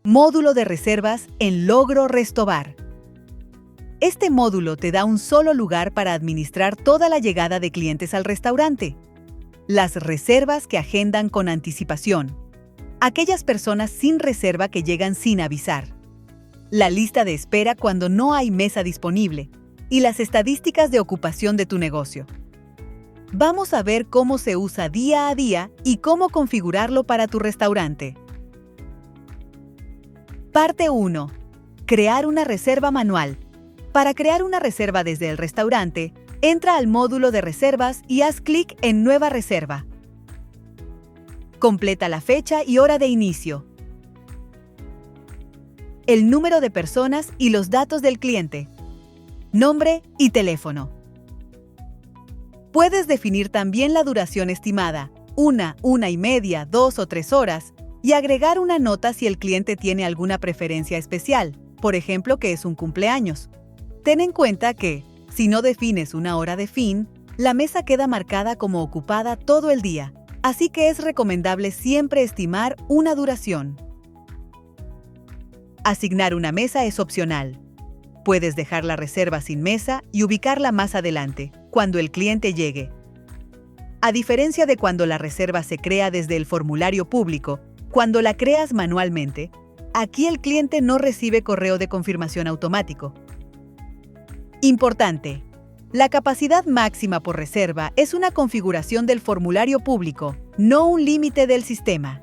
Módulo de reservas en Logro Restobar. Este módulo te da un solo lugar para administrar toda la llegada de clientes al restaurante. Las reservas que agendan con anticipación. Aquellas personas sin reserva que llegan sin avisar. La lista de espera cuando no hay mesa disponible. Y las estadísticas de ocupación de tu negocio. Vamos a ver cómo se usa día a día y cómo configurarlo para tu restaurante. Parte 1. Crear una reserva manual. Para crear una reserva desde el restaurante, entra al módulo de reservas y haz clic en Nueva reserva. Completa la fecha y hora de inicio, el número de personas y los datos del cliente, nombre y teléfono. Puedes definir también la duración estimada, 1, 1:30, 2 o 3 horas, y agregar una nota si el cliente tiene alguna preferencia especial, por ejemplo que es un cumpleaños. Ten en cuenta que, si no defines una hora de fin, la mesa queda marcada como ocupada todo el día, así que es recomendable siempre estimar una duración. Asignar una mesa es opcional. Puedes dejar la reserva sin mesa y ubicarla más adelante, cuando el cliente llegue. A diferencia de cuando la reserva se crea desde el formulario público, cuando la creas manualmente, aquí el cliente no recibe correo de confirmación automático. Importante: la capacidad máxima por reserva es una configuración del formulario público, no un límite del sistema.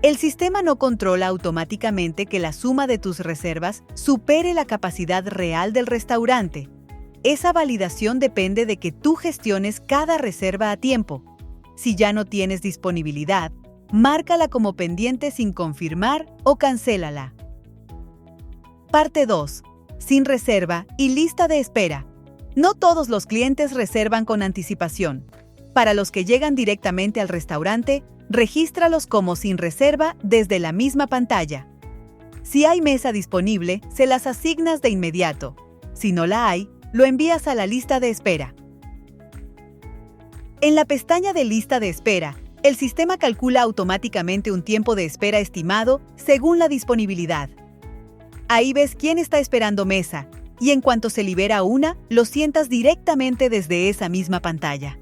El sistema no controla automáticamente que la suma de tus reservas supere la capacidad real del restaurante. Esa validación depende de que tú gestiones cada reserva a tiempo. Si ya no tienes disponibilidad, márcala como pendiente sin confirmar o cancélala. Parte 2. Sin reserva y lista de espera. No todos los clientes reservan con anticipación. Para los que llegan directamente al restaurante, regístralos como sin reserva desde la misma pantalla. Si hay mesa disponible, se las asignas de inmediato. Si no la hay, lo envías a la lista de espera. En la pestaña de lista de espera, el sistema calcula automáticamente un tiempo de espera estimado según la disponibilidad. Ahí ves quién está esperando mesa, y en cuanto se libera una, lo sientas directamente desde esa misma pantalla.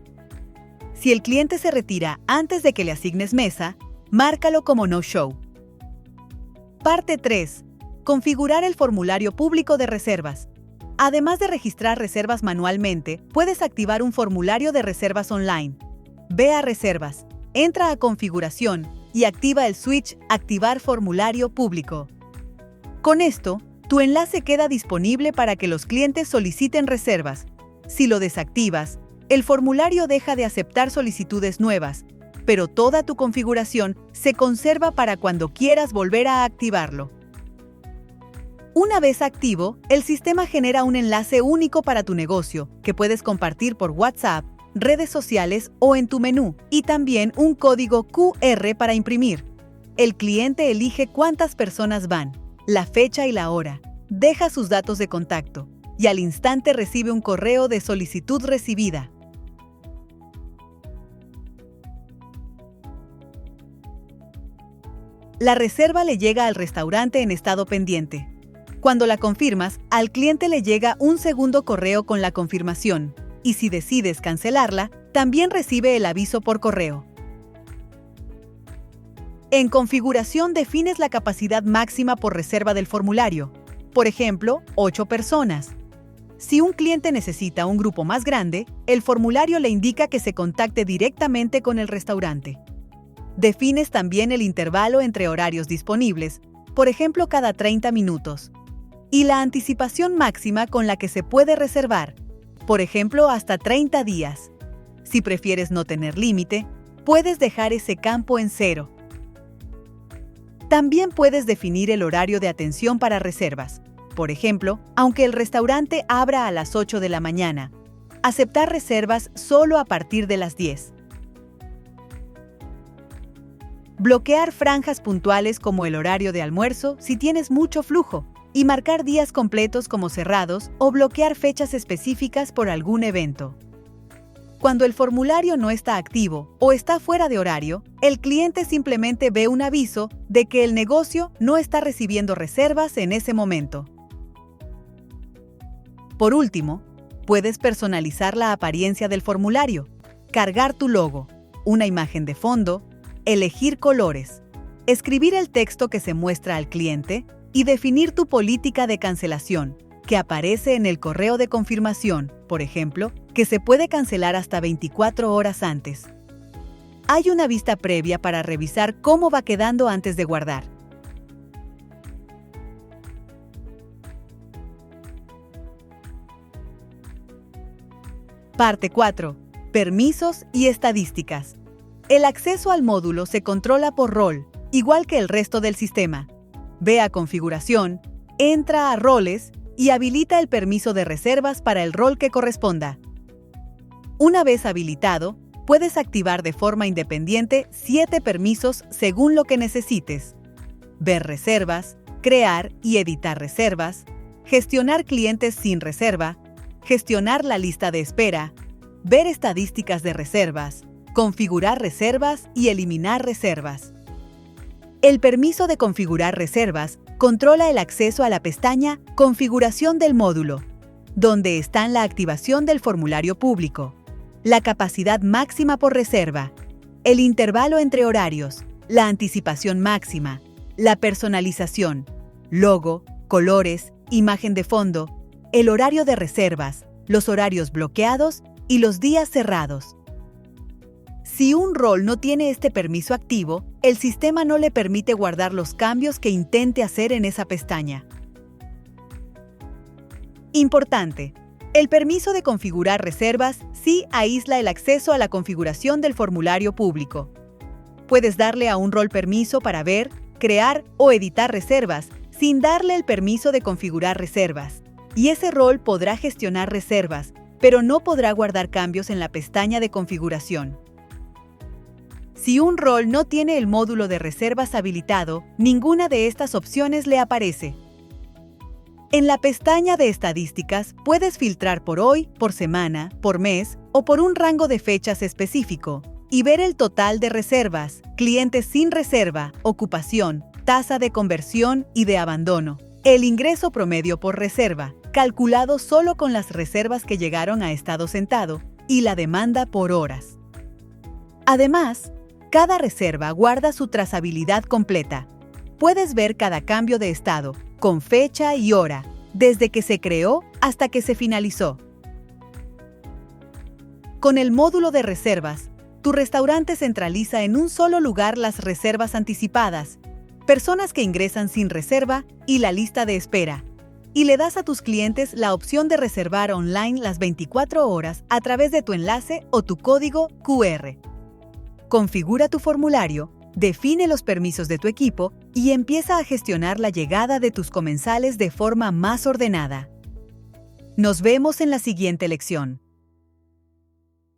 Si el cliente se retira antes de que le asignes mesa, márcalo como no-show. Parte 3. Configurar el formulario público de reservas. Además de registrar reservas manualmente, puedes activar un formulario de reservas online. Ve a Reservas, entra a Configuración y activa el switch Activar formulario público. Con esto, tu enlace queda disponible para que los clientes soliciten reservas. Si lo desactivas, el formulario deja de aceptar solicitudes nuevas, pero toda tu configuración se conserva para cuando quieras volver a activarlo. Una vez activo, el sistema genera un enlace único para tu negocio, que puedes compartir por WhatsApp, redes sociales o en tu menú, y también un código QR para imprimir. El cliente elige cuántas personas van, la fecha y la hora, deja sus datos de contacto, y al instante recibe un correo de solicitud recibida. La reserva le llega al restaurante en estado pendiente. Cuando la confirmas, al cliente le llega un segundo correo con la confirmación, y si decides cancelarla, también recibe el aviso por correo. En configuración defines la capacidad máxima por reserva del formulario. Por ejemplo, 8 personas. Si un cliente necesita un grupo más grande, el formulario le indica que se contacte directamente con el restaurante. Defines también el intervalo entre horarios disponibles, por ejemplo cada 30 minutos, y la anticipación máxima con la que se puede reservar, por ejemplo hasta 30 días. Si prefieres no tener límite, puedes dejar ese campo en 0. También puedes definir el horario de atención para reservas. Por ejemplo, aunque el restaurante abra a las 8 de la mañana, aceptar reservas solo a partir de las 10. Bloquear franjas puntuales como el horario de almuerzo si tienes mucho flujo, y marcar días completos como cerrados o bloquear fechas específicas por algún evento. Cuando el formulario no está activo o está fuera de horario, el cliente simplemente ve un aviso de que el negocio no está recibiendo reservas en ese momento. Por último, puedes personalizar la apariencia del formulario, cargar tu logo, una imagen de fondo, elegir colores, escribir el texto que se muestra al cliente y definir tu política de cancelación, que aparece en el correo de confirmación, por ejemplo, que se puede cancelar hasta 24 horas antes. Hay una vista previa para revisar cómo va quedando antes de guardar. Parte 4. Permisos y estadísticas. El acceso al módulo se controla por rol, igual que el resto del sistema. Ve a Configuración, entra a Roles y habilita el permiso de reservas para el rol que corresponda. Una vez habilitado, puedes activar de forma independiente 7 permisos según lo que necesites: ver reservas, crear y editar reservas, gestionar clientes sin reserva, gestionar la lista de espera, ver estadísticas de reservas, configurar reservas y eliminar reservas. El permiso de configurar reservas controla el acceso a la pestaña Configuración del módulo, donde están la activación del formulario público, la capacidad máxima por reserva, el intervalo entre horarios, la anticipación máxima, la personalización, logo, colores, imagen de fondo, el horario de reservas, los horarios bloqueados y los días cerrados. Si un rol no tiene este permiso activo, el sistema no le permite guardar los cambios que intente hacer en esa pestaña. Importante: el permiso de configurar reservas sí aísla el acceso a la configuración del formulario público. Puedes darle a un rol permiso para ver, crear o editar reservas sin darle el permiso de configurar reservas, y ese rol podrá gestionar reservas, pero no podrá guardar cambios en la pestaña de configuración. Si un rol no tiene el módulo de reservas habilitado, ninguna de estas opciones le aparece. En la pestaña de estadísticas puedes filtrar por hoy, por semana, por mes o por un rango de fechas específico y ver el total de reservas, clientes sin reserva, ocupación, tasa de conversión y de abandono, el ingreso promedio por reserva, calculado solo con las reservas que llegaron a estado sentado, y la demanda por horas. Además, cada reserva guarda su trazabilidad completa. Puedes ver cada cambio de estado, con fecha y hora, desde que se creó hasta que se finalizó. Con el módulo de reservas, tu restaurante centraliza en un solo lugar las reservas anticipadas, personas que ingresan sin reserva y la lista de espera, y le das a tus clientes la opción de reservar online las 24 horas a través de tu enlace o tu código QR. Configura tu formulario, define los permisos de tu equipo y empieza a gestionar la llegada de tus comensales de forma más ordenada. Nos vemos en la siguiente lección.